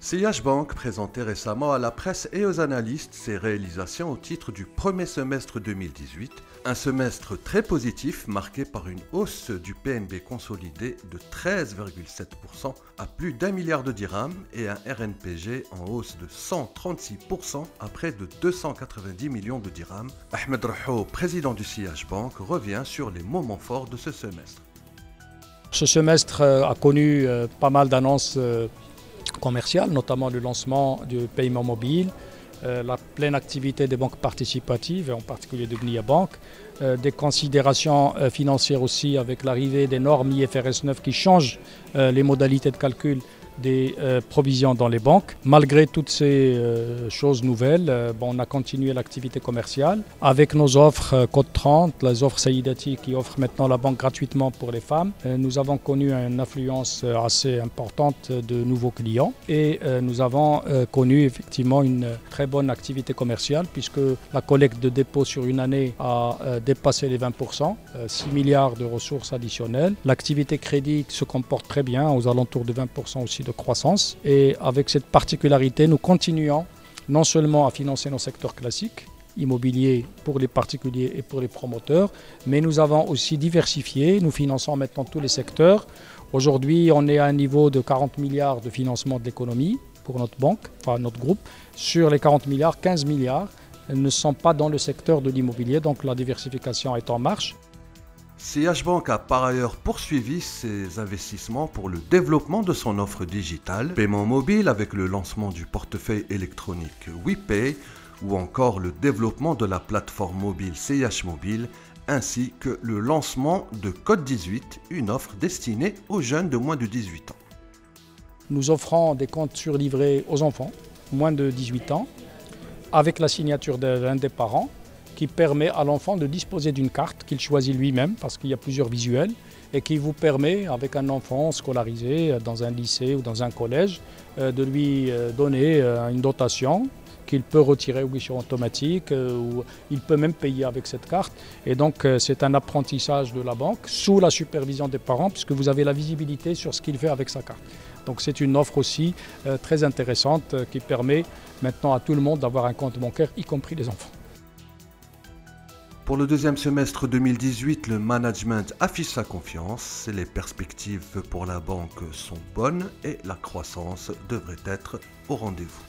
CH Bank présentait récemment à la presse et aux analystes ses réalisations au titre du premier semestre 2018, un semestre très positif marqué par une hausse du PNB consolidé de 13,7% à plus d'1 milliard de dirhams et un RNPG en hausse de 136% à près de 290 millions de dirhams. Ahmed Rahou, président du CH Bank, revient sur les moments forts de ce semestre. Ce semestre a connu pas mal d'annonces commerciales, notamment le lancement du paiement mobile, la pleine activité des banques participatives, en particulier de Gnia Bank, des considérations financières aussi avec l'arrivée des normes IFRS 9 qui changent les modalités de calcul des provisions dans les banques. Malgré toutes ces choses nouvelles, on a continué l'activité commerciale avec nos offres Code 30, les offres Saïdati qui offrent maintenant la banque gratuitement pour les femmes. Nous avons connu une affluence assez importante de nouveaux clients et nous avons connu effectivement une très bonne activité commerciale puisque la collecte de dépôts sur une année a dépassé les 20%, 6 milliards de ressources additionnelles. L'activité crédit se comporte très bien, aux alentours de 20% aussi de croissance. Et avec cette particularité, nous continuons non seulement à financer nos secteurs classiques, immobiliers pour les particuliers et pour les promoteurs, mais nous avons aussi diversifié, nous finançons maintenant tous les secteurs. Aujourd'hui, on est à un niveau de 40 milliards de financement de l'économie pour notre banque, enfin notre groupe. Sur les 40 milliards, 15 milliards ne sont pas dans le secteur de l'immobilier, donc la diversification est en marche. CH Bank a par ailleurs poursuivi ses investissements pour le développement de son offre digitale, paiement mobile avec le lancement du portefeuille électronique WePay ou encore le développement de la plateforme mobile CH Mobile ainsi que le lancement de Code 18, une offre destinée aux jeunes de moins de 18 ans. Nous offrons des comptes surlivrés aux enfants, moins de 18 ans, avec la signature de l'un des parents, qui permet à l'enfant de disposer d'une carte qu'il choisit lui-même parce qu'il y a plusieurs visuels et qui vous permet, avec un enfant scolarisé dans un lycée ou dans un collège, de lui donner une dotation qu'il peut retirer au guichet automatique ou il peut même payer avec cette carte. Et donc c'est un apprentissage de la banque sous la supervision des parents puisque vous avez la visibilité sur ce qu'il fait avec sa carte. Donc c'est une offre aussi très intéressante qui permet maintenant à tout le monde d'avoir un compte bancaire, y compris les enfants. Pour le deuxième semestre 2018, le management affiche sa confiance, les perspectives pour la banque sont bonnes et la croissance devrait être au rendez-vous.